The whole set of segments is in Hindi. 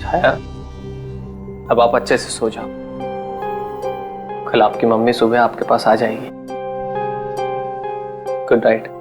छाया, अब आप अच्छे से सो जाओ। कल आपकी मम्मी सुबह आपके पास आ जाएगी। Good night.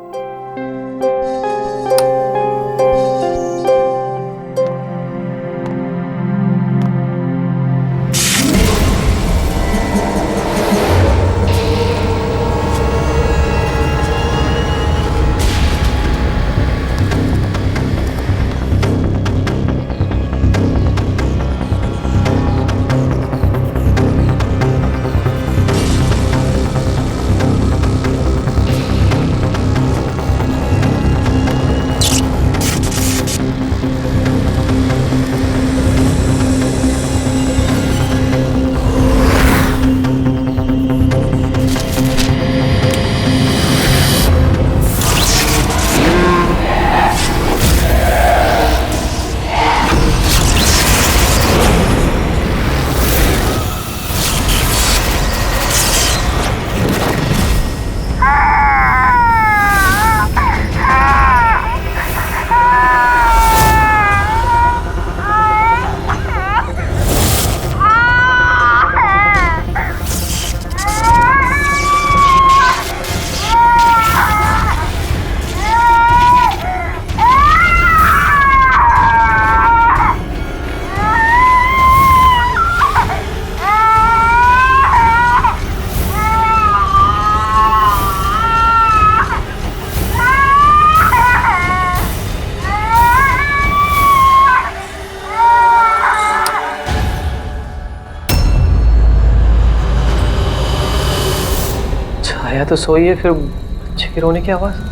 छाया तो सोई है, फिर बच्चे के रोने की आवाज।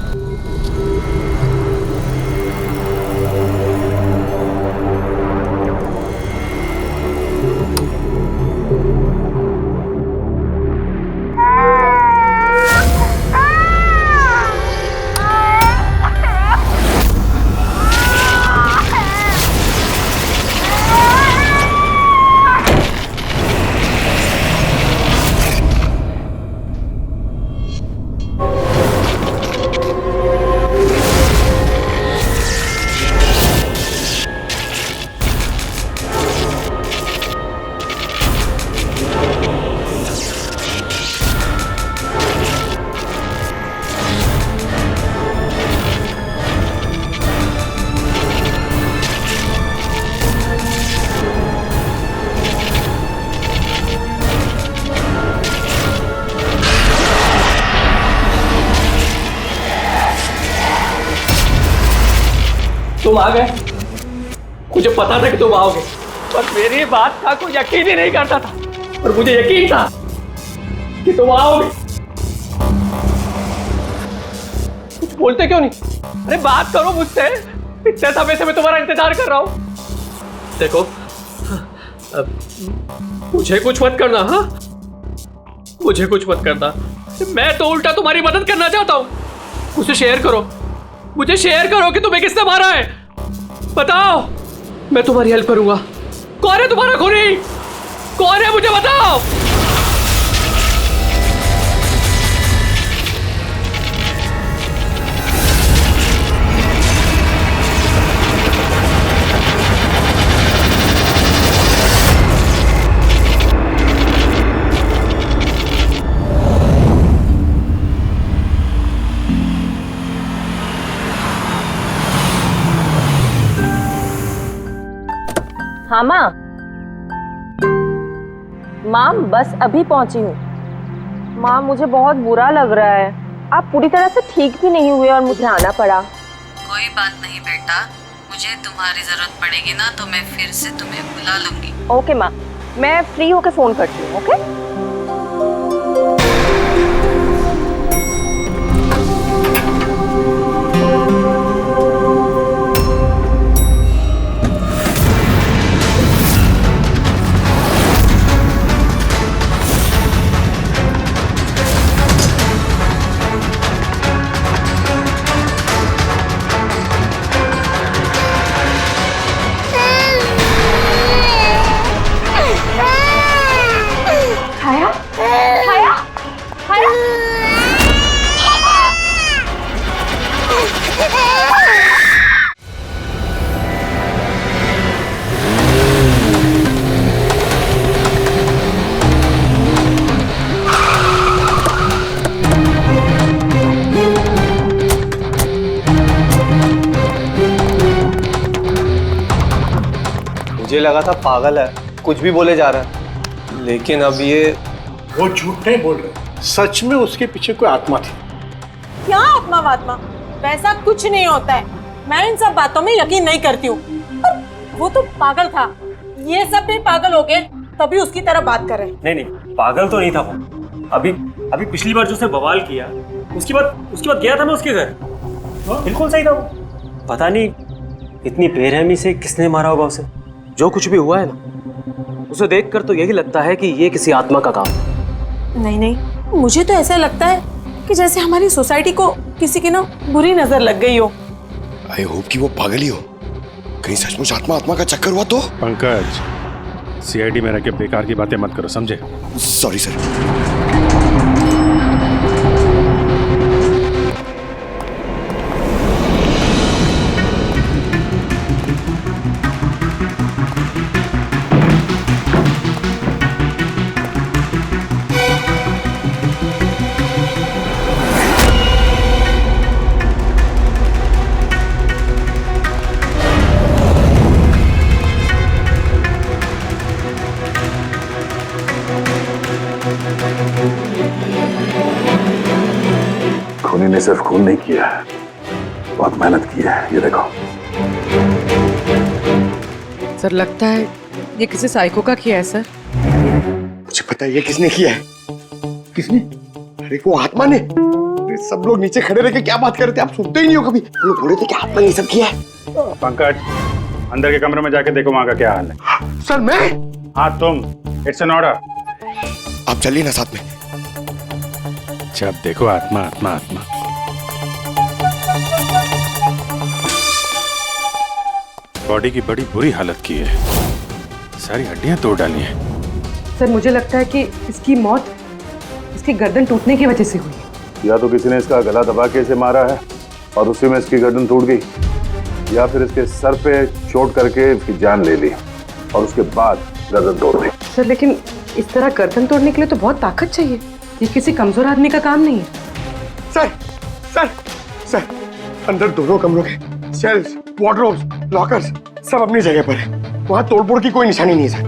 तुम आ गए। मुझे पता था कि तुम आओगे, पर मेरी बात का कोई यकीन ही नहीं करता था, और मुझे यकीन था कि तुम आओगे। कुछ बोलते क्यों नहीं? अरे बात करो मुझसे, इतने समय से मैं तुम्हारा इंतजार कर रहा हूं। देखो, मुझे कुछ मत करना। हाँ, मुझे कुछ मत करना। मैं तो उल्टा तुम्हारी मदद करना चाहता हूं। मुझे शेयर करो, मुझे शेयर करो कि तुम्हें किसने मारा है। बताओ, मैं तुम्हारी हेल्प करूंगा। कौन है तुम्हारा खूनी? कौन है, मुझे बताओ। हाँ माँ, बस अभी पहुंची हूँ। माँ, मुझे बहुत बुरा लग रहा है। आप पूरी तरह से ठीक भी नहीं हुए और मुझे आना पड़ा। कोई बात नहीं बेटा, मुझे तुम्हारी जरूरत पड़ेगी ना तो मैं फिर से तुम्हें बुला लूंगी। ओके माँ, मैं फ्री होके फोन करती हूँ। ओके। मुझे लगा था पागल है, कुछ भी बोले जा रहा है, लेकिन अब ये वो झूठ नहीं बोल रहे, सच में उसके पीछे कोई आत्मा थी। क्या आत्मा वात्मा, वैसा कुछ नहीं होता है। मैं इन सब बातों में यकीन नहीं करती हूँ। वो तो पागल था, ये सब भी पागल हो गए तभी उसकी तरह बात कर रहे हैं। नहीं नहीं, पागल तो नहीं था वो। अभी पिछली बार जो उसने बवाल किया, उसके बाद गया था मैं उसके घर, बिल्कुल सही था वो। पता नहीं इतनी बेरहमी से किसने मारा होगा उसे। जो कुछ भी हुआ है ना, उसे देखकर तो यही लगता है कि ये किसी आत्मा का काम है। नहीं नहीं, मुझे तो ऐसा लगता है कि जैसे हमारी सोसाइटी को किसी की ना बुरी नजर लग गई हो। आई होप कि वो पागल ही हो, कहीं सचमुच आत्मा का चक्कर हुआ तो। पंकज, सीआईडी में रह के बेकार की बातें मत करो, समझे? Sorry sir. खूनी ने सिर्फ खून नहीं किया, बहुत मेहनत की है, ये देखो। सर लगता है ये किसी साइको का किया है सर। मुझे पता है ये किसने किया है। किसने? अरे वो आत्मा ने। अरे सब लोग नीचे खड़े रह के क्या बात कर रहे थे, आप सुनते ही नहीं हो कभी। वो लोग बोल रहे थे कि आत्मा ने ये सब किया है। पंकज, अंदर के कमरे में जाके देखो वहां का क्या हाल है। सर मैं? हाँ तुम, इट्स एन ऑर्डर। आप चलिए ना साथ में। जब देखो आत्मा आत्मा आत्मा। बॉडी की बड़ी बुरी हालत की है, सारी हड्डियां तोड़ डाली हैं। सर मुझे लगता है कि इसकी मौत इसकी गर्दन टूटने की वजह से हुई है। या तो किसी ने इसका गला दबा के इसे मारा है और उसी में इसकी गर्दन टूट गई, या फिर इसके सर पे चोट करके इसकी जान ले ली और उसके बाद गर्दन तोड़ दी। सर लेकिन इस तरह गर्दन तोड़ने के लिए तो बहुत ताकत चाहिए, ये किसी कमजोर आदमी का काम नहीं है। सर सर सर, अंदर दोनों कमरों के सेल्स, वार्डरोब्स, लॉकर्स सब अपनी जगह पर है। वहां तोड़फोड़ की कोई निशानी नहीं है सर।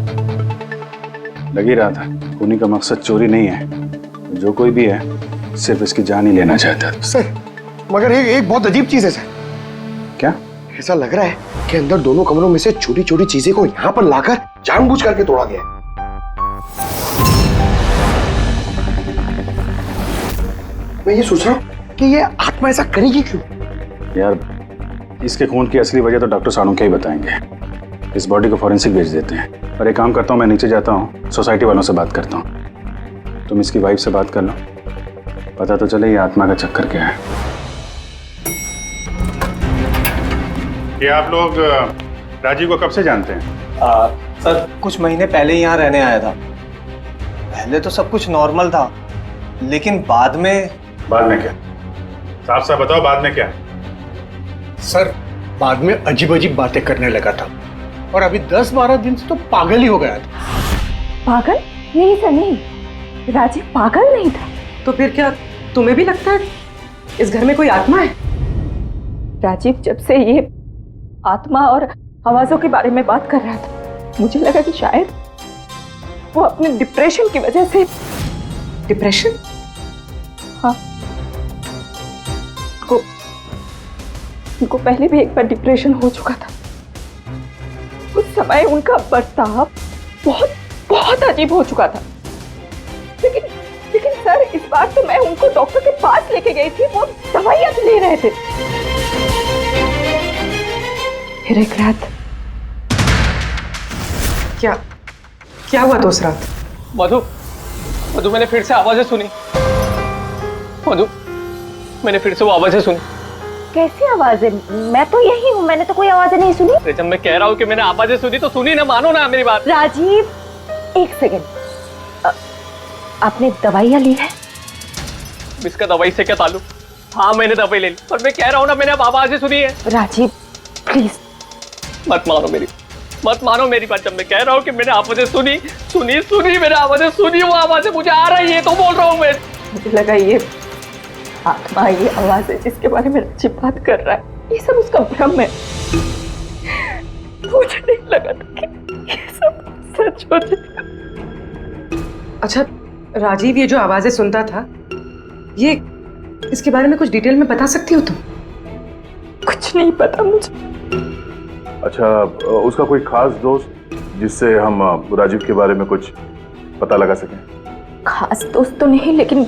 लग ही रहा था, खूनी का मकसद चोरी नहीं है, जो कोई भी है सिर्फ इसकी जान ही लेना चाहता था। सर मगर एक बहुत अजीब चीज है सर। क्या? ऐसा लग रहा है कि अंदर दोनों कमरों में से छोटी छोटी चीजें को यहाँ पर लाकर जानबूझ करके तोड़ा गया है। मैं ये सोच रहा हूँ कि ये आत्मा ऐसा करेगी क्यों? यार इसके खून की असली वजह तो डॉक्टर साणुक्या ही बताएंगे। इस बॉडी को फॉरेंसिक भेज देते हैं। और एक काम करता हूँ, मैं नीचे जाता हूँ, सोसाइटी वालों से बात करता हूँ, तुम इसकी वाइफ से बात कर लो, पता तो चले ये आत्मा का चक्कर क्या है। ये आप लोग राजीव को कब से जानते हैं? सर कुछ महीने पहले ही यहाँ रहने आया था। पहले तो सब कुछ नॉर्मल था, लेकिन बाद में क्या? साफ साफ बताओ, बाद में क्या? सर बाद में अजीब अजीब बातें करने लगा था और अभी 10-12 दिन से तो पागल ही हो गया था। पागल नहीं सर, नहीं, राजीव पागल नहीं था। तो फिर क्या तुम्हें भी लगता है इस घर में कोई आत्मा है? राजीव जब से ये आत्मा और आवाजों के बारे में बात कर रहा था, मुझे लगा कि शायद वो अपने डिप्रेशन की वजह से। डिप्रेशन? हाँ, उनको पहले भी एक बार डिप्रेशन हो चुका था। उस समय उनका बर्ताव बहुत बहुत अजीब हो चुका था। लेकिन सर इस बार तो मैं उनको डॉक्टर के पास लेके गई थी, वो दवाइयां ले रहे थे। फिर एक रात क्या हुआ दोस्त रात? मधु, मैंने फिर से आवाजें सुनी। मधु, मैंने फिर से वो आवाजें सुनी। कैसी आवाजें? मैं तो यही हूँ, मैंने तो कोई आवाजें नहीं सुनी। जब मैं कह रहा हूँ कि मैंने आवाजें सुनी तो सुनी ना, मानो ना मेरी बात। राजीव एक सेकेंड, आपने दवाइयाँ ली है? इसका दवाई से क्या ताल्लुक? हाँ मैंने दवाई ले ली, पर मैं कह रहा हूँ ना मैंने अब आवाजें सुनी है। राजीव प्लीज मत मानो मेरी बात। जब मैं कह रहा हूँ कि मैंने आवाजें सुनी मैंने आवाजें सुनी, वो आवाजें मुझे आ रही है तो बोल रहा हूँ मैं। मुझे लगा ये आत्मा, ये आवाज है जिसके बारे में राजीव बात कर रहा है, ये सब उसका भ्रम है। मुझे नहीं लगा था छोड़ देगा। अच्छा राजीव, ये जो आवाजें सुनता था, ये इसके बारे में कुछ डिटेल में बता सकती हो तुम? कुछ नहीं पता मुझे। अच्छा, उसका कोई खास दोस्त जिससे हम राजीव के बारे में कुछ पता लगा सकें? खास दोस्त तो नहीं, लेकिन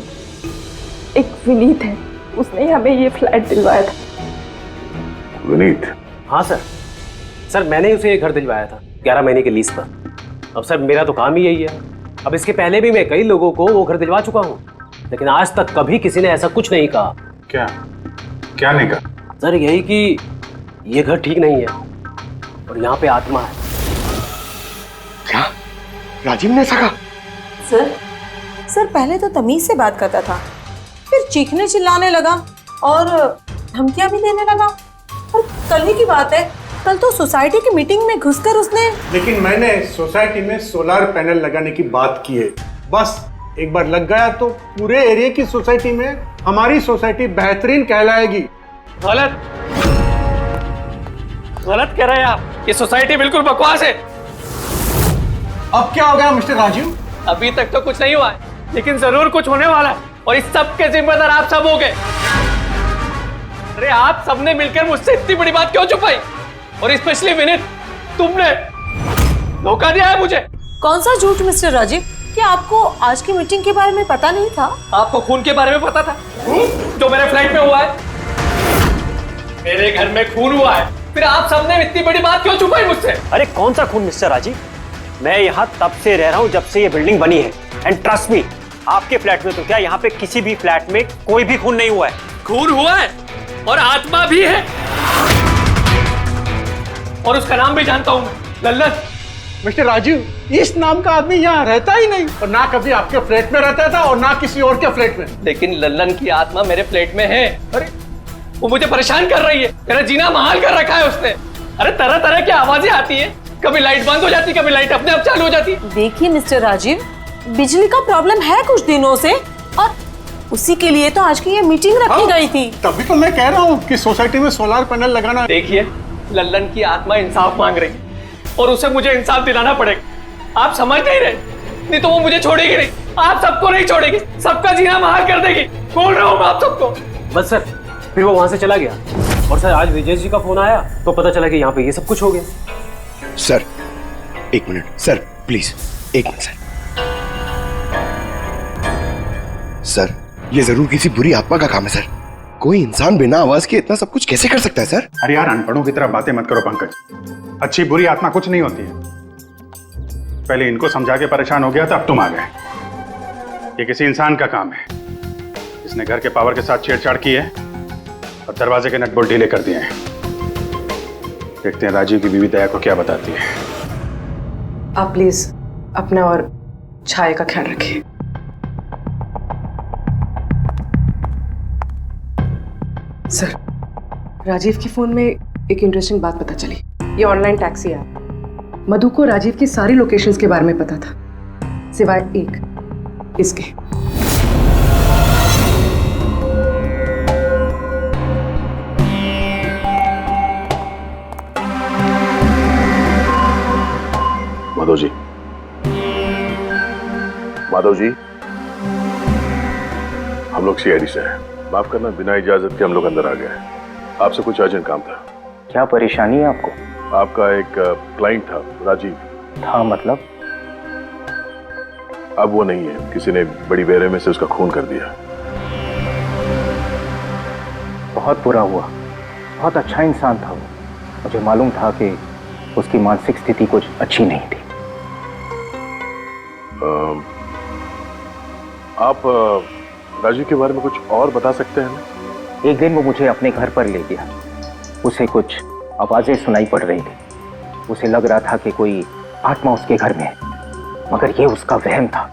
एक विनीत है, उसने हमें ये फ्लैट दिलवाया था। विनीत? हाँ सर मैंने उसे ये घर दिलवाया था 11 महीने के लीज पर। अब सर मेरा तो काम ही यही है। अब इसके पहले भी मैं कई लोगों को वो घर दिलवा चुका हूँ, लेकिन आज तक कभी किसी ने ऐसा कुछ नहीं कहा। क्या क्या नहीं कहा? सर यही कि ये घर ठीक नहीं है और यहाँ पे आत्मा है। क्या राजीव ने ऐसा कहा? सर पहले तो तमीज से बात करता था, फिर चीखने चिल्लाने लगा और धमकियां भी देने लगा। और कल ही की बात है, कल तो सोसाइटी की मीटिंग में घुसकर उसने। लेकिन मैंने सोसाइटी में सोलर पैनल लगाने की बात की है। बस एक बार लग गया तो पूरे एरिया की सोसाइटी में हमारी सोसाइटी बेहतरीन कहलाएगी। गलत कह रहे हैं आप। ये सोसाइटी बिल्कुल बकवास है। अब क्या हो गया मिस्टर राजीव? अभी तक तो कुछ नहीं हुआ है, लेकिन जरूर कुछ होने वाला है, और इस सब के जिम्मेदार आप सब हो गए। अरे आप सबने मिलकर मुझसे इतनी बड़ी बात क्यों छुपाई? और स्पेशली विनीत, तुमने धोखा दिया है मुझे। कौन सा झूठ मिस्टर राजीव? क्या आपको आज की मीटिंग के बारे में पता नहीं था? आपको खून के बारे में पता था जो मेरे फ्लैट में हुआ है? मेरे घर में खून हुआ है, फिर आप सबने इतनी बड़ी बात क्यों छुपाई मुझसे? अरे कौन सा खून मिस्टर राजीव? मैं यहाँ तब से रह रहा हूँ जब से ये बिल्डिंग बनी है, एंड ट्रस्ट मी, आपके फ्लैट में तो क्या, यहाँ पे किसी भी फ्लैट में कोई भी खून नहीं हुआ है। खून हुआ है और आत्मा भी है, और उसका नाम भी जानता हूं मैं, लल्लन। मिस्टर राजीव, इस नाम का आदमी यहाँ रहता ही नहीं, और ना कभी आपके फ्लैट में रहता था और ना किसी और के फ्लैट में। लेकिन लल्लन की आत्मा मेरे फ्लैट में है। अरे वो मुझे परेशान कर रही है, मेरा जीना महाल कर रखा है उसने। अरे तरह तरह की आवाजें आती है, कभी लाइट बंद हो जाती, कभी लाइट अपने आप चालू हो जाती। देखिए मिस्टर राजीव, बिजली का प्रॉब्लम है कुछ दिनों से, और उसी के लिए तो आज की ये मीटिंग रखी गई थी। तभी तो मैं कह रहा हूँ कि सोसाइटी में सोलर पैनल लगाना। देखिए, लल्लन की आत्मा इंसाफ मांग रही है, और उसे मुझे इंसाफ दिलाना पड़ेगा। आप समझ नहीं रहे, नहीं तो वो मुझे छोड़ेगी नहीं। आप सबको नहीं छोड़ेगी, सबका जीना महाल कर देगी। बोल रहा हूँ मैं आप सबको। बस सर, फिर वो वहां से चला गया, और सर आज विजय जी का फोन आया तो पता चला कि यहाँ पे ये सब कुछ हो गया। सर एक मिनट सर, प्लीज एक मिनट सर। सर ये जरूर किसी बुरी आत्मा का काम है सर। कोई इंसान बिना आवाज के इतना सब कुछ कैसे कर सकता है सर? अरे यार, अनपढ़ों की तरह बातें मत करो पंकज। अच्छी बुरी आत्मा कुछ नहीं होती है। पहले इनको समझा के परेशान हो गया था, अब तुम आ गए। ये किसी इंसान का काम है, इसने घर के पावर के साथ छेड़छाड़ की है और दरवाजे के नट बोल्ट ढीले कर दिए हैं। देखते हैं राजीव की बीवी दया को क्या बताती है। आप प्लीज अपना और छाया का ख्याल रखिए। सर, राजीव के फोन में एक इंटरेस्टिंग बात पता चली। ये ऑनलाइन टैक्सी ऐप, मधु को राजीव की सारी लोकेशंस के बारे में पता था, सिवाय एक, इसके। माधव जी, माधव जी, हम लोग सीआईडी से हैं। माफ करना, बिना इजाजत के हम लोग अंदर आ गए। आपसे कुछ अर्जेंट काम था। क्या परेशानी है आपको? आपका एक क्लाइंट था, राजीव। था मतलब? अब वो नहीं है, किसी ने बड़ी बेरहमी से उसका खून कर दिया। बहुत बुरा हुआ। बहुत अच्छा इंसान था वो। मुझे मालूम था कि उसकी मानसिक स्थिति कुछ अच्छी नहीं थी। आप राजीव के बारे में कुछ और बता सकते हैं? एक दिन वो मुझे अपने घर पर ले गया। उसे कुछ आवाजें सुनाई पड़ रही थी। उसे लग रहा था कि कोई आत्मा उसके घर में है, मगर ये उसका वहम था।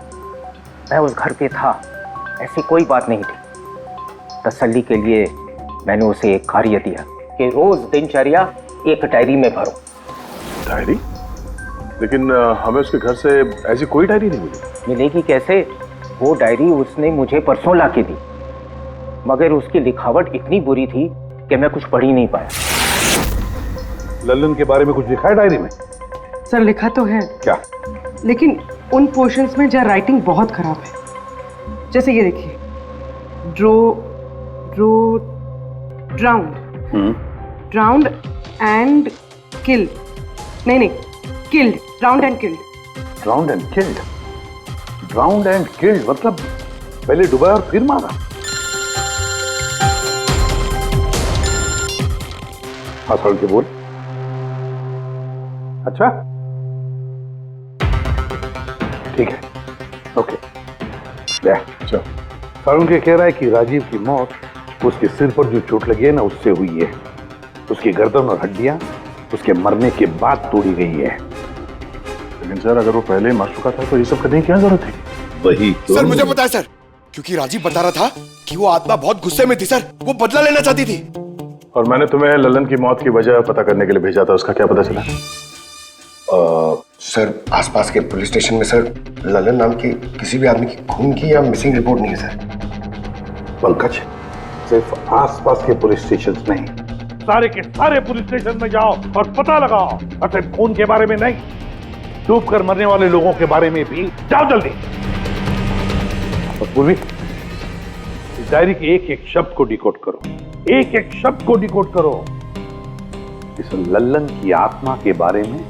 मैं उस घर पे था, ऐसी कोई बात नहीं थी। तसल्ली के लिए मैंने उसे एक कार्य दिया कि रोज दिनचर्या एक डायरी में भरो। डायरी? लेकिन हमें उसके घर से ऐसी कोई डायरी नहीं मिली। मिलेगी कैसे? वो डायरी उसने मुझे परसों ला के दी, मगर उसकी लिखावट इतनी बुरी थी कि मैं कुछ पढ़ ही नहीं पाया। लल्लन के बारे में कुछ लिखा है डायरी में? सर लिखा तो है। क्या? लेकिन उन पोर्शंस में जहाँ राइटिंग बहुत खराब है, जैसे ये देखिए, ड्राउंड एंड किल्ड, नहीं killed, drowned and killed. Drowned and killed, drowned and killed मतलब पहले डुबाया और फिर मारा। हाँ सर के बोल। अच्छा ठीक है, ओके। चलो। सारुण के कह रहा है कि राजीव की मौत उसके सिर पर जो चोट लगी है ना उससे हुई है। उसकी गर्दन और हड्डियां उसके मरने के बाद तोड़ी गई है। लेकिन सर अगर वो पहले ही मर चुका था तो ये सब करने की क्या जरूरत थी? वही तो। सर मुझे पता है सर, क्योंकि राजीव बता रहा था कि वो आत्मा बहुत गुस्से में थी सर, वो बदला लेना चाहती थी। और मैंने तुम्हें ललन की मौत की वजह पता करने के लिए भेजा था, उसका क्या पता चला? सर आसपास के पुलिस स्टेशन में सर ललन नाम के किसी भी आदमी की खून की या मिसिंग रिपोर्ट नहीं है सर। पंकज, सिर्फ आसपास के पुलिस स्टेशन नहीं, सारे के सारे पुलिस स्टेशन में जाओ और पता लगाओ। और सिर्फ खून के बारे में नहीं, डूब कर मरने वाले लोगों के बारे में भी जाओ जल्दी। और पूर्वी, इस डायरी के एक एक शब्द को डिकोड करो, एक एक शब्द को डिकोड करो। इस लल्लन की आत्मा के बारे में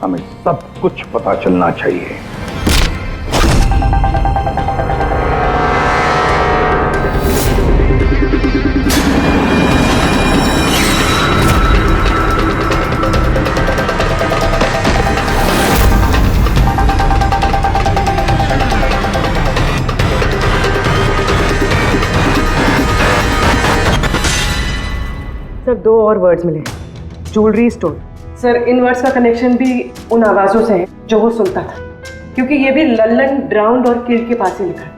हमें सब कुछ पता चलना चाहिए। सर 2 और वर्ड्स मिले, ज्वेलरी स्टोर। सर इन वर्ड्स का कनेक्शन भी उन आवाज़ों से है जो वो सुनता था, क्योंकि ये भी लल्लन, ड्राउंड और किल्ड के पास ही लिखा है।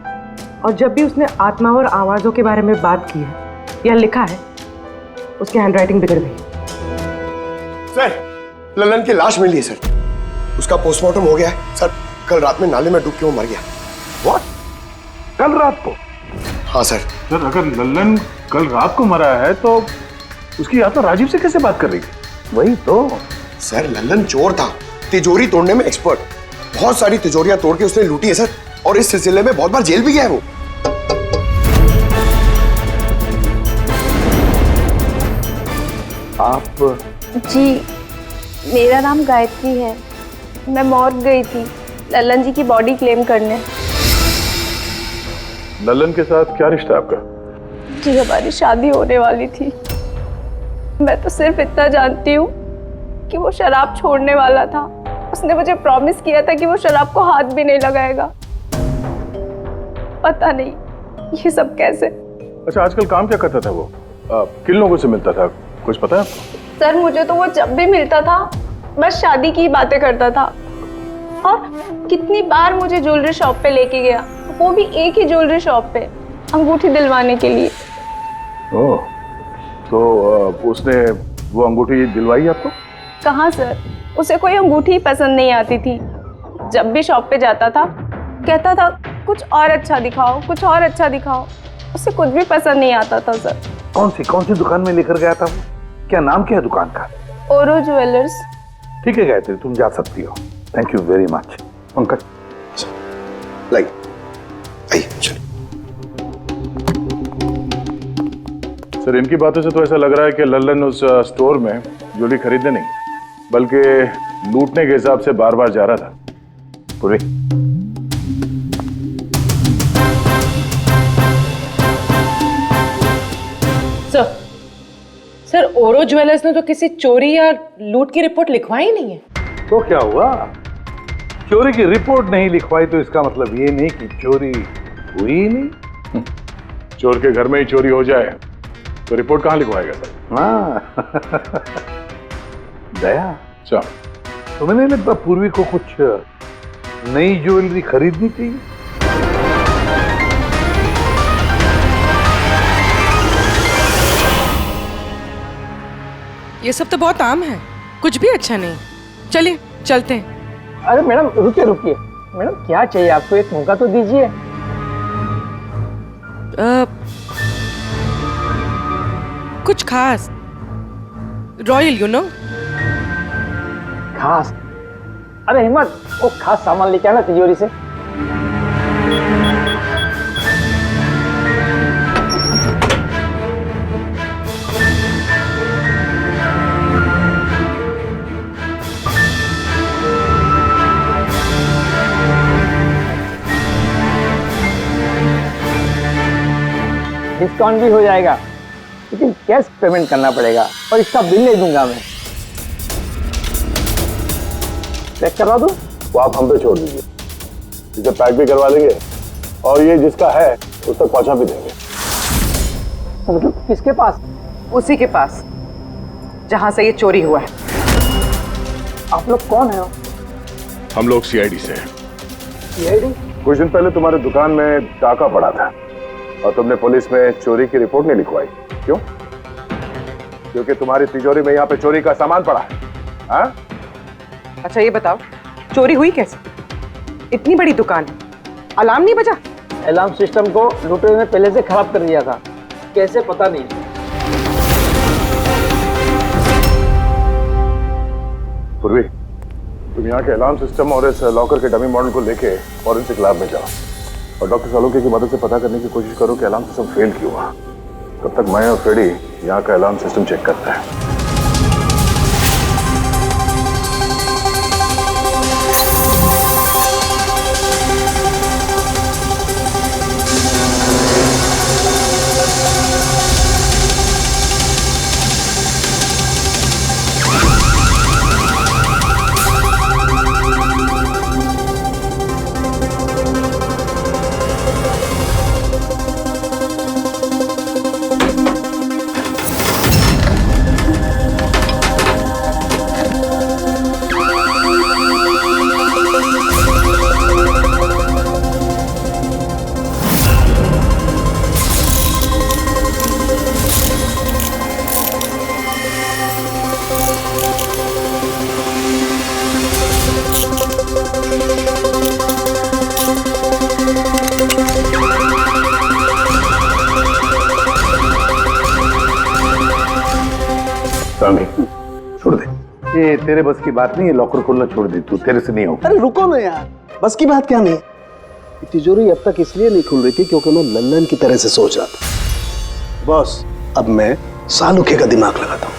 और जब भी उसने आत्मा और आवाज़ों के बारे में बात की है या लिखा है, उसकी हैंडराइटिंग बिगड़ गई। सर ललन की लाश मिली है सर, उसका पोस्टमार्टम हो गया है सर। कल रात में नाले में डूब के वो मर गया। व्हाट? कल रात को? हाँ सर। सर अगर ललन कल रात को मरा है तो उसकी आत्मा राजीव से कैसे बात कर रही थी? वही तो सर, ललन चोर था, तिजोरी तोड़ने में एक्सपर्ट। बहुत सारी तिजोरियां तोड़ के उसने लूटी है सर, और इस सिलसिले में बहुत बार जेल भी गया है वो। आप? जी मेरा नाम गायत्री है, मैं मॉर्ग गई थी ललन जी की बॉडी क्लेम करने। ललन के साथ क्या रिश्ता है आपका? जी हमारी शादी होने वाली थी। मैं तो सिर्फ इतना जानती हूँ कि वो शराब छोड़ने वाला था। उसने मुझे प्रॉमिस किया था कि वो शराब को हाथ भी नहीं लगाएगा। पता नहीं ये सब कैसे। अच्छा आजकल काम क्या करता था वो? किन लोगों से मिलता था, कुछ पता है आपको? सर मुझे तो वो जब भी मिलता था बस शादी की बातें करता था, और कितनी बार मुझे ज्वेलरी शॉप पे लेके गया, वो भी एक ही ज्वेलरी शॉप पे, अंगूठी दिलवाने के लिए। ओह, तो उसने वो अंगूठी दिलवाई आपको? कहाँ सर, उसे कोई अंगूठी पसंद नहीं आती थी। जब भी शॉप पे जाता था कहता था कुछ और अच्छा दिखाओ, कुछ और अच्छा दिखाओ। उसे कुछ भी पसंद नहीं आता था सर। कौन सी दुकान में लेकर गया था वो? क्या नाम क्या है दुकान का? ओरो ज्वेलर्स। ठीक है गायत्री, तुम जा सकती हो। Thank you very much. Pankaj like चलो। सर इनकी बातों से तो ऐसा लग रहा है कि लल्लन उस स्टोर में ज्वेलरी खरीदने नहीं बल्कि लूटने के हिसाब से बार बार जा रहा था। पूरी सर ओरो ज्वेलर्स ने तो किसी चोरी या लूट की रिपोर्ट लिखवाई नहीं है। तो क्या हुआ? चोरी की रिपोर्ट नहीं लिखवाई तो इसका मतलब ये नहीं कि चोरी हुई ही नहीं। चोर के घर में ही चोरी हो जाए तो रिपोर्ट कहाँ लिखवाएगा सर? हाँ दया, अच्छा तुम्हें नहीं लगता पूर्वी को कुछ नई ज्वेलरी खरीदनी चाहिए? ये सब तो बहुत आम है, कुछ भी अच्छा नहीं। चलिए चलते हैं। अरे मैडम रुकिए रुकिए, मैडम क्या चाहिए आपको, एक मौका तो दीजिए। कुछ खास, रॉयल यू नो। खास? अरे हिम्मत, वो खास सामान लेके आना तिजोरी से। डिस्काउंट भी हो जाएगा, लेकिन कैश पेमेंट करना पड़ेगा और इसका बिल नहीं दूंगा मैं। पैक करवा दूं? वो आप हम पे छोड़ दीजिए, इसे पैक भी करवा लेंगे और ये जिसका है उस तक पहुंचा भी देंगे। मतलब किसके पास? उसी के पास जहां से ये चोरी हुआ है। आप लोग कौन है? हम लोग सीआईडी से हैं। सीआईडी? कुछ दिन पहले तुम्हारे दुकान में डाका पड़ा था और तुमने पुलिस में चोरी की रिपोर्ट नहीं लिखवाई, क्यों? क्योंकि तुम्हारी तिजोरी में यहाँ पे चोरी का सामान पड़ा है। हाँ? अच्छा ये बताओ, चोरी हुई कैसे? इतनी बड़ी दुकान है, अलार्म नहीं बजा? अलार्म सिस्टम को लुटेरे ने पहले से खराब कर दिया था, कैसे पता नहीं। पूर्वी, तुम यहाँ के अलार्म सिस्टम और इस लॉकर के डमी मॉडल को लेके फॉरेंसिक लैब में जाओ और डॉक्टर सालुके की मदद से पता करने की कोशिश करो कि अलार्म सिस्टम फेल क्यों हुआ। तब तक मैं और फ्रेडी यहाँ का अलार्म सिस्टम चेक करते हैं। छोड़ दे, ये तेरे बस की बात नहीं है। लॉकर खोलना छोड़ दे, तू तेरे से नहीं होगा। अरे रुको ना यार, बस की बात क्या नहीं। तिजोरी अब तक इसलिए नहीं खुल रही थी क्योंकि मैं लल्लन की तरह से सोच रहा था। बॉस, अब मैं सालुके का दिमाग लगाता हूं।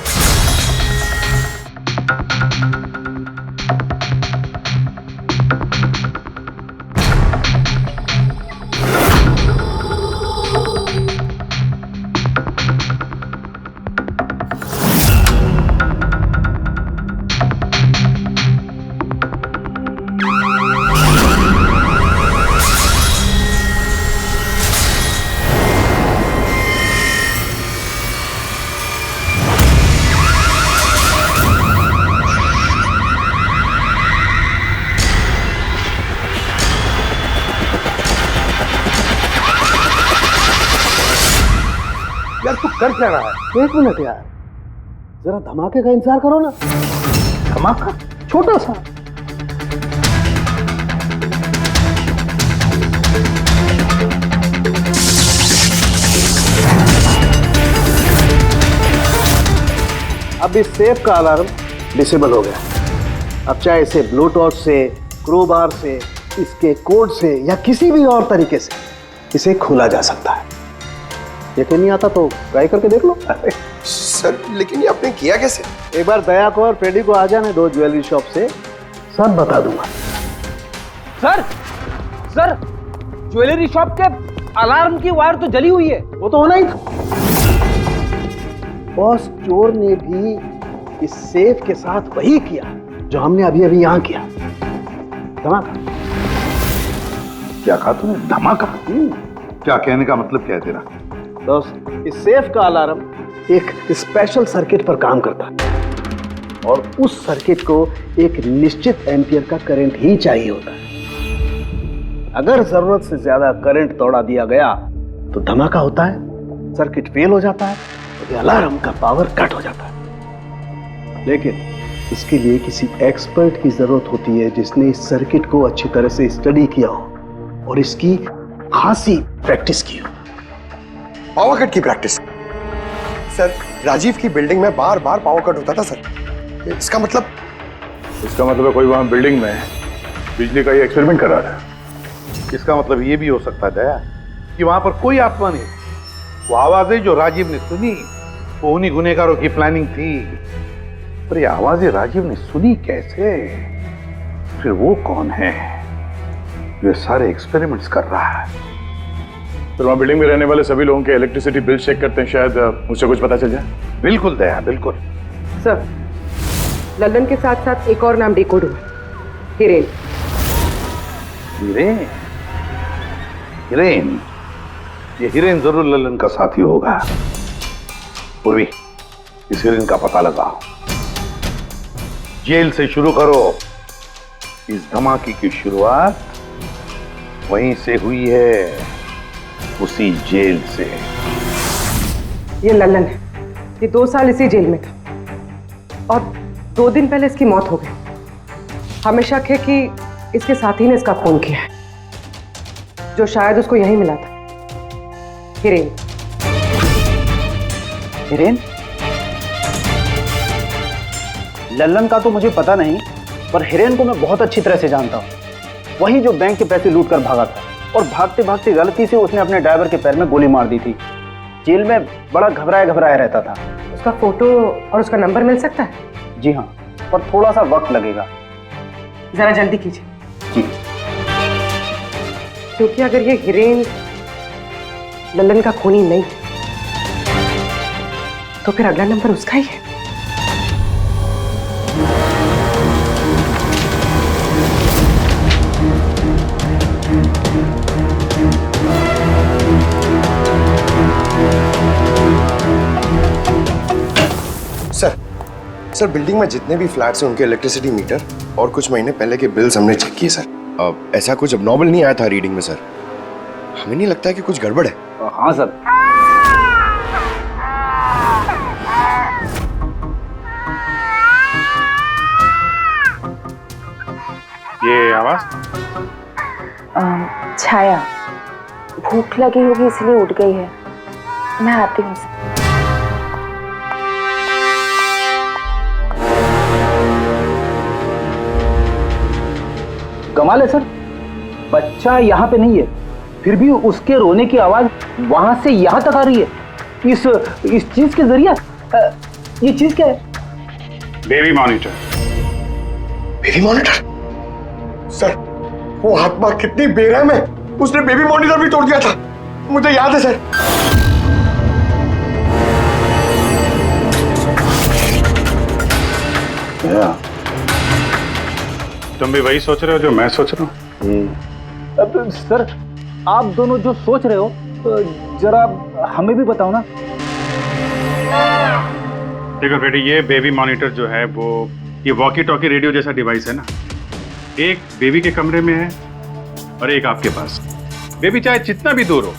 यार तू कर क्या रहा है? एक मिनट यार, जरा धमाके का इंतजार करो ना। धमाका? छोटा सा। अब इस सेफ का अलार्म डिसेबल हो गया। अब चाहे इसे ब्लूटूथ से, क्रोबार से, इसके कोड से या किसी भी और तरीके से इसे खोला जा सकता है। यकीन नहीं आता तो ट्राई करके देख लो। सर लेकिन ये आपने किया कैसे? एक बार दया को और फ्रेडी को आ जाने दो ज्वेलरी शॉप से, सब बता दूंगा। सर सर, ज्वेलरी शॉप के अलार्म की वायर तो जली हुई है। वो तो होना ही था। बॉस, चोर ने भी इस सेफ के साथ वही किया जो हमने अभी अभी यहां किया। धमाका। क्या कहा तूने? धमाका? क्या कहने का मतलब क्या है तेरा? दोस्त, इस सेफ का अलार्म एक स्पेशल सर्किट पर काम करता है और उस सर्किट को एक निश्चित एम्पियर का करंट ही चाहिए होता है। अगर जरूरत से ज्यादा करंट दौड़ा दिया गया तो धमाका होता है, सर्किट फेल हो जाता है और अलार्म का पावर कट हो जाता है। लेकिन इसके लिए किसी एक्सपर्ट की जरूरत होती है जिसने इस सर्किट को अच्छी तरह से स्टडी किया हो और इसकी खासी प्रैक्टिस की हो। पावर कट की प्रैक्टिस? सर, राजीव की बिल्डिंग में बार बार पावर कट होता था सर। इसका मतलब इसका मतलब कोई वहां बिल्डिंग में बिजली का ये एक्सपेरिमेंट कर रहा था। इसका मतलब ये भी हो सकता है दया कि वहां पर कोई आत्मा नहीं, वो आवाजें जो राजीव ने सुनी वो उन्हीं गुनहगारों की प्लानिंग थी। पर ये आवाजें राजीव ने सुनी कैसे? फिर वो कौन है जो ये सारे एक्सपेरिमेंट्स कर रहा है? फिर वहां बिल्डिंग में रहने वाले सभी लोगों के इलेक्ट्रिसिटी बिल चेक करते हैं, शायद मुझसे कुछ पता चल जाए। बिल्कुल दया, बिल्कुल। सर, लल्लन के साथ साथ एक और नाम डिकोड हुआ, हिरेन। हिरेन? हिरेन? ये हिरेन जरूर लल्लन का साथी होगा। पूर्वी, इस हिरेन का पता लगाओ। जेल से शुरू करो। इस धमाके की शुरुआत वहीं से हुई है, उसी जेल से। ये लल्लन है, ये 2 साल इसी जेल में था और 2 दिन पहले इसकी मौत हो गई। हमें शक है कि इसके साथी ने इसका खून किया है, जो शायद उसको यहीं मिला था। हिरेन। हिरेन? लल्लन का तो मुझे पता नहीं, पर हिरेन को मैं बहुत अच्छी तरह से जानता हूँ। वही जो बैंक के पैसे लूट कर भागा था और भागते भागते गलती से उसने अपने ड्राइवर के पैर में गोली मार दी थी। जेल में बड़ा घबराया घबराया रहता था। उसका फोटो और उसका नंबर मिल सकता है? जी हाँ, पर थोड़ा सा वक्त लगेगा। जरा जल्दी कीजिए। जी। क्योंकि अगर ये हिरेन लल्लन का खूनी नहीं तो फिर अगला नंबर उसका ही है। सर, बिल्डिंग में जितने भी फ्लैट्स हैं उनके इलेक्ट्रिसिटी मीटर और कुछ महीने पहले के बिल्स हमने चेक किए सर। ऐसा कुछ अबनॉर्मल नहीं आया था रीडिंग में सर। हमें नहीं लगता है कि कुछ गड़बड़ है। हाँ सर। ये आवाज? छाया, भूख लगी होगी इसलिए उठ गई है। मैं आती हूँ। कमाल है सर, बच्चा यहाँ पे नहीं है, फिर भी उसके रोने की आवाज वहां से यहाँ तक आ रही है। इस चीज के जरिए ये चीज क्या है? Baby monitor. Baby monitor? Sir, वो आत्मा कितनी बेरहम है, उसने बेबी मॉनिटर भी तोड़ दिया था, मुझे याद है सर। तुम भी वही सोच रहे हो जो मैं सोच रहा हूँ? अब सर, आप दोनों जो सोच रहे हो जरा हमें भी बताओ ना। देखो बेटी, ये बेबी मॉनिटर जो है वो ये वॉकी टॉकी रेडियो जैसा डिवाइस है ना। एक बेबी के कमरे में है और एक आपके पास। बेबी चाहे जितना भी दूर हो,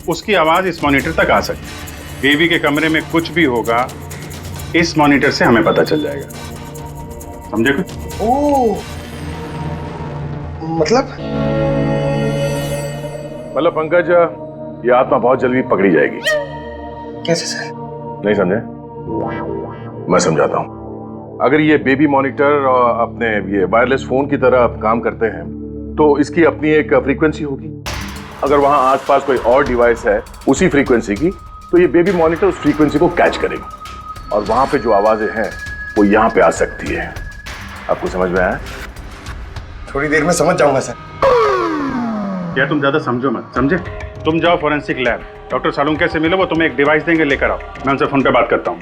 उसकी आवाज इस मॉनिटर तक आ सकती है। बेबी के कमरे में कुछ भी होगा, इस मॉनिटर से हमें पता चल जाएगा। समझे कुछ? ओह, मतलब पंकज, ये आत्मा बहुत जल्दी पकड़ी जाएगी। कैसे सर? नहीं समझे? मैं समझाता हूँ। अगर ये बेबी मॉनिटर अपने ये वायरलेस फोन की तरह काम करते हैं तो इसकी अपनी एक फ्रीक्वेंसी होगी। अगर वहां आसपास कोई और डिवाइस है उसी फ्रीक्वेंसी की, तो ये बेबी मॉनिटर उस फ्रीक्वेंसी को कैच करेगी और वहां पे जो आवाजें हैं वो यहाँ पे आ सकती है। आपको समझ में आया? थोड़ी देर में समझ जाऊंगा सर। क्या तुम ज्यादा समझो मत, समझे? तुम जाओ फॉरेंसिक लैब, डॉक्टर सालुंके से मिलो, वो तुम्हें एक डिवाइस देंगे, लेकर आओ। मैं उनसे फोन पे बात करता हूँ।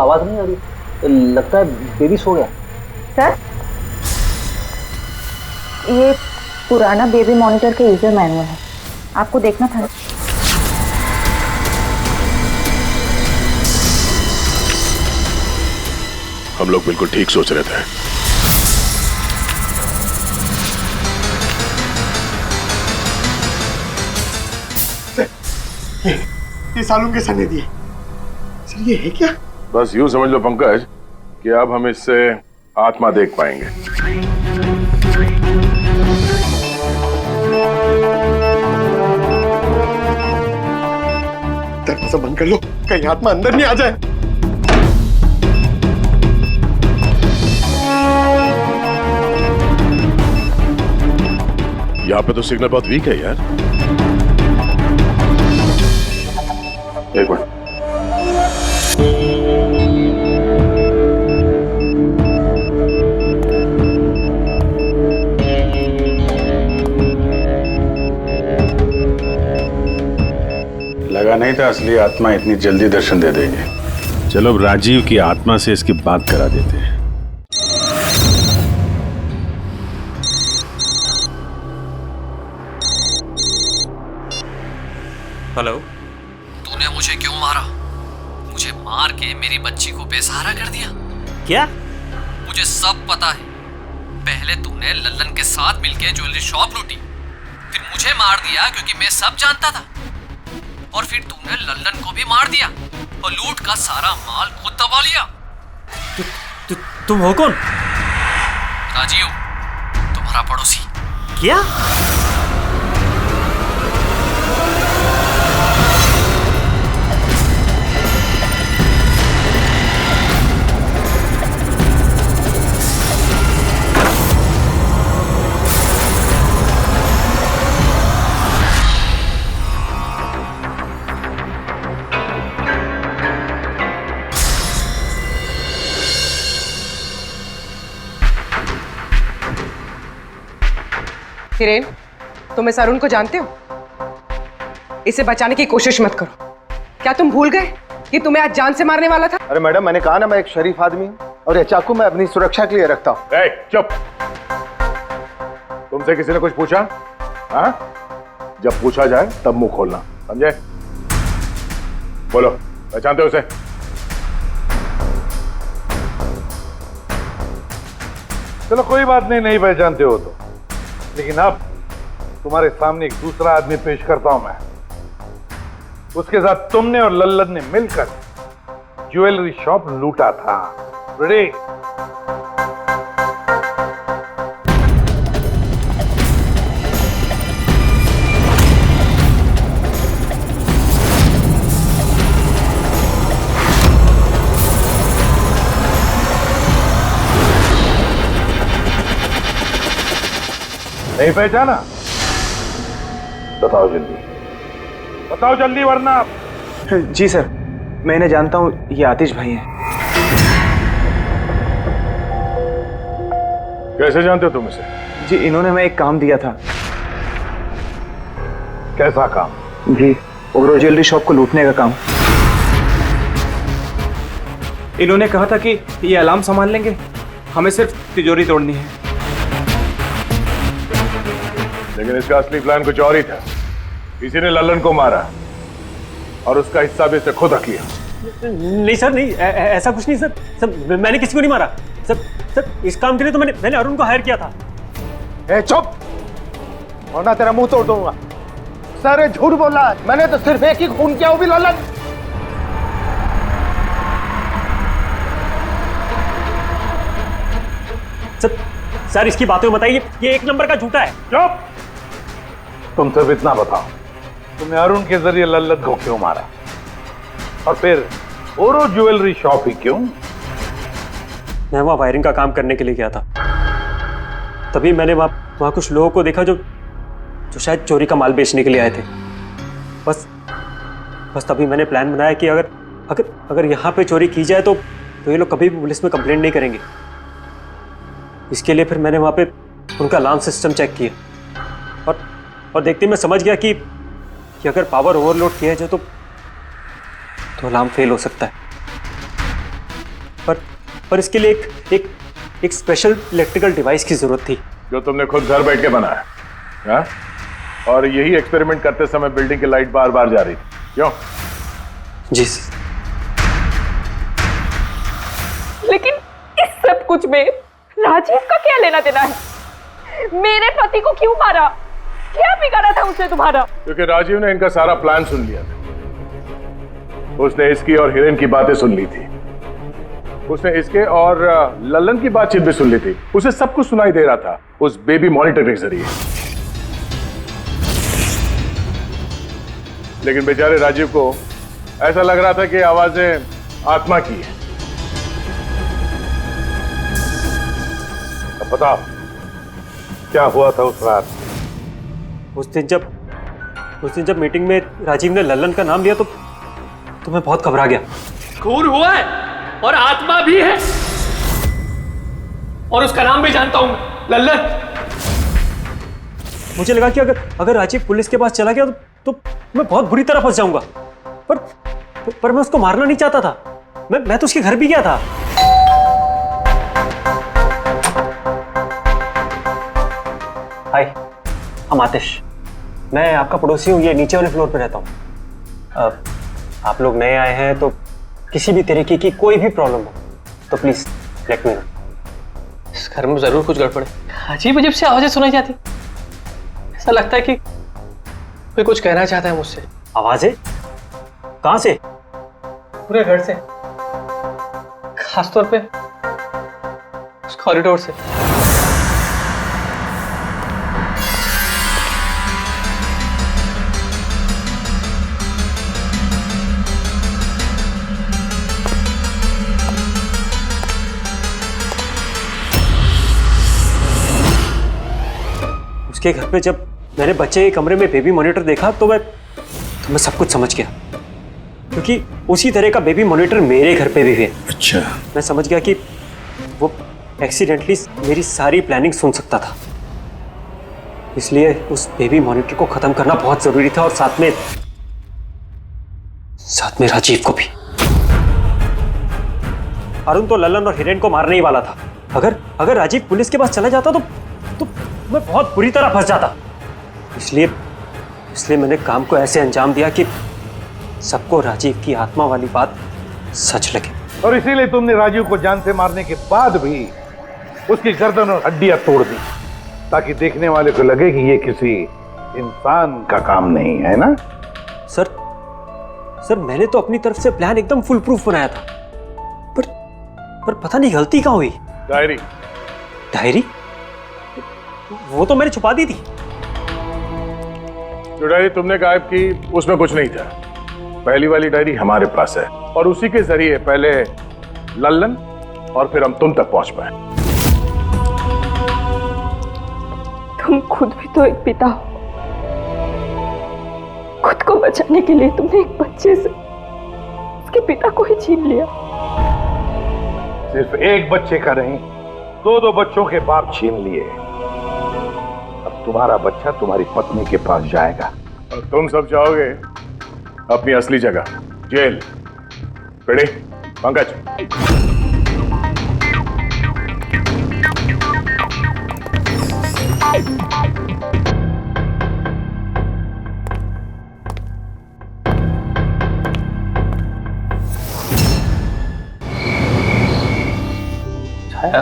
आवाज नहीं आ रही, लगता है बेबी सो गया। सर, ये पुराना बेबी मॉनिटर का यूजर मैनुअल है, आपको देखना था। हम लोग बिल्कुल ठीक सोच रहे थे। ये सालून के सर ने दिए। सर ये है क्या? बस यूं समझ लो पंकज कि अब हम इससे आत्मा देख पाएंगे। दरवाजा बंद कर लो, कहीं आत्मा अंदर नहीं आ जाए। यहाँ पे तो सिग्नल बहुत वीक है यार। एक मिनट। लगा नहीं था असली आत्मा इतनी जल्दी दर्शन दे देगी। चलो अब राजीव की आत्मा से इसकी बात करा देते हैं। हेलो। तूने मुझे क्यों मारा? मुझे मार के मेरी बच्ची को बेसहारा कर दिया। क्या? मुझे सब पता है। पहले तूने लल्लन के साथ मिलके ज्वेलरी शॉप लूटी, फिर मुझे मार दिया क्योंकि मैं सब जानता था, और फिर तूने लल्लन को भी मार दिया और लूट का सारा माल खुद दबा लिया। तुम हो कौन? राजीव, तुम्हारा पड़ोसी। क्या? हिरेन, तुम इस अरुण को जानते हो? इसे बचाने की कोशिश मत करो। क्या तुम भूल गए कि तुम्हें आज जान से मारने वाला था? अरे मैडम, मैंने कहा ना मैं एक शरीफ आदमी हूँ, और ये चाकू मैं अपनी सुरक्षा के लिए रखता हूँ। चुप। तुमसे किसी ने कुछ पूछा? हाँ? जब पूछा जाए तब मुंह खोलना, समझे? बोलो, पहचानते हो उसे? चलो कोई बात नहीं, नहीं पहचानते हो तो, लेकिन अब तुम्हारे सामने एक दूसरा आदमी पेश करता हूं मैं। उसके साथ तुमने और लल्लन ने मिलकर ज्वेलरी शॉप लूटा था। रेडी? नहीं पहचाना? बताओ जल्दी, बताओ जल्दी, वरना। जी सर, मैं इन्हें जानता हूँ, ये आतिश भाई हैं। कैसे जानते हो तुम इसे? जी, इन्होंने हमें एक काम दिया था। कैसा काम? जी, ओवरो ज्वेलरी शॉप को लूटने का काम। इन्होंने कहा था कि ये अलार्म संभाल लेंगे, हमें सिर्फ तिजोरी तोड़नी है। लेकिन इसका असली प्लान कुछ और ही था। किसी ने लल्लन को मारा और उसका हिस्सा भी इसे खुद रख लिया। नहीं सर, नहीं, ऐसा कुछ नहीं सर। सर, मैंने किसी को नहीं मारा सर। इस काम के लिए तो मैंने अरुण को हायर किया था। ए चुप, वरना तेरा मुंह तोड़ दूंगा। सर, झूठ बोल रहा है, मैंने तो सिर्फ एक ही खून किया, वो भी लल्लन। सर इसकी बातें बताइए, ये एक नंबर का झूठा है। चुप! तुम सिर्फ इतना बताओ, तुमने अरुण के जरिए लल्लन को क्यों मारा, और फिर ओरो ज्वेलरी शॉप ही क्यों? मैं वहां वायरिंग का काम करने के लिए गया था। तभी मैंने वहां कुछ लोगों को देखा जो शायद चोरी का माल बेचने के लिए आए थे। बस तभी मैंने प्लान बनाया कि अगर यहाँ पे चोरी की जाए तो ये लोग कभी भी पुलिस में कंप्लेंट नहीं करेंगे। इसके लिए फिर मैंने वहाँ पे उनका अलार्म सिस्टम चेक किया, और देखते मैं समझ गया कि अगर पावर ओवरलोड किया जाए तो अलार्म फेल हो सकता है। पर इसके लिए एक स्पेशल इलेक्ट्रिकल डिवाइस की जरूरत थी जो तुमने खुद घर बैठ के बनाया, हाँ? और यही एक्सपेरिमेंट करते समय बिल्डिंग की लाइट बार बार जा रही थी, क्यों? जी। लेकिन इस सब कुछ में राजीव का क्या लेना देना है? मेरे पति को क्यों मारा? क्या बिगाड़ा था उसने तुम्हारा? क्योंकि राजीव ने इनका सारा प्लान सुन लिया था। उसने इसकी और हिरेन की बातें सुन ली थी। उसने इसके और लल्लन की बातचीत भी सुन ली थी। उसे सब कुछ सुनाई दे रहा था उस बेबी मॉनिटर के जरिए। लेकिन बेचारे राजीव को ऐसा लग रहा था कि आवाजें आत्मा की है। अब बताओ क्या हुआ था उस रात? उस दिन जब मीटिंग में राजीव ने लल्लन का नाम लिया तो मैं बहुत घबरा गया। खून हुआ है और आत्मा भी है और उसका नाम भी जानता हूं, लल्लन। मुझे लगा कि अगर राजीव पुलिस के पास चला गया तो मैं बहुत बुरी तरह फंस जाऊंगा। पर मैं उसको मारना नहीं चाहता था। मैं तो उसके घर भी गया था। हाय, हम आतिश। मैं आपका पड़ोसी हूँ, ये नीचे वाले फ्लोर पे रहता हूँ। आप लोग नए आए हैं तो किसी भी तरीके की कोई भी प्रॉब्लम हो तो प्लीज लेट मी नो। इस घर में जरूर कुछ गड़बड़ है। अजीब अजीब सी आवाजें सुनाई जाती। ऐसा लगता है कि कोई कुछ कहना चाहता है मुझसे। आवाजें? कहां से? पूरे घर से, खासतौर पे उस कॉरिडोर से। उसके घर पे जब मैंने बच्चे के कमरे में बेबी मॉनिटर देखा तो मैं सब कुछ समझ गया, क्योंकि उसी तरह का बेबी मॉनिटर मेरे घर पे भी है। अच्छा। मैं समझ गया कि वो एक्सीडेंटली मेरी सारी प्लानिंग सुन सकता था, इसलिए उस बेबी मॉनिटर को खत्म करना बहुत जरूरी था और साथ में राजीव को भी। अरुण तो लल्लन और हिरेन को मारने ही वाला था। अगर राजीव पुलिस के पास चला जाता तो मैं बहुत बुरी तरह फंस जाता। इसलिए मैंने काम को ऐसे अंजाम दिया कि सबको राजीव की आत्मा वाली बात सच लगे। और इसीलिए तुमने राजीव को जान से मारने के बाद भी उसकी गर्दन और हड्डियां तोड़ दी, ताकि देखने वाले को लगे कि ये किसी इंसान का काम नहीं है ना? सर मैंने तो अपनी तरफ से प्लान एकदम फुल प्रूफ बनाया था, पर पता नहीं गलती कहाँ हुई। डायरी? वो तो मैंने छुपा दी थी। जो डायरी तुमने गायब की उसमें कुछ नहीं था। पहली वाली डायरी हमारे पास है और उसी के जरिए पहले लल्लन और फिर हम तुम तक पहुंच पाए। तुम खुद भी तो एक पिता हो। खुद को बचाने के लिए तुमने एक बच्चे से उसके पिता को ही छीन लिया। सिर्फ एक बच्चे का नहीं, दो बच्चों के बाप छीन लिए। अब तुम्हारा बच्चा तुम्हारी पत्नी के पास जाएगा और तुम सब जाओगे अपनी असली जगह, जेल। रेडी पंकज? छाया,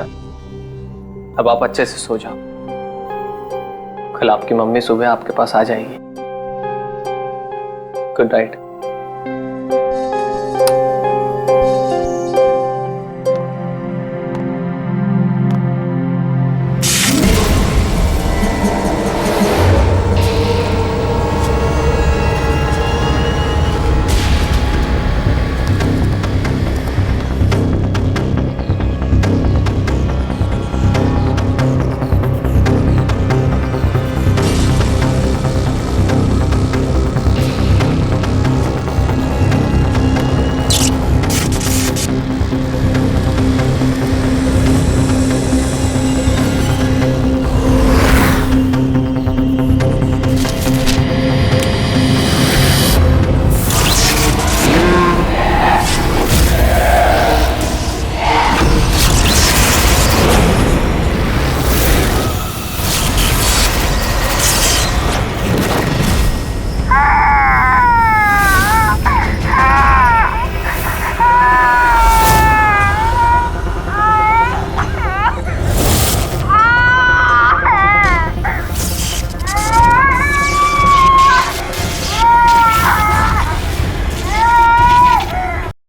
अब आप अच्छे से सो जाओ। कल आपकी मम्मी सुबह आपके पास आ जाएगी। Good night.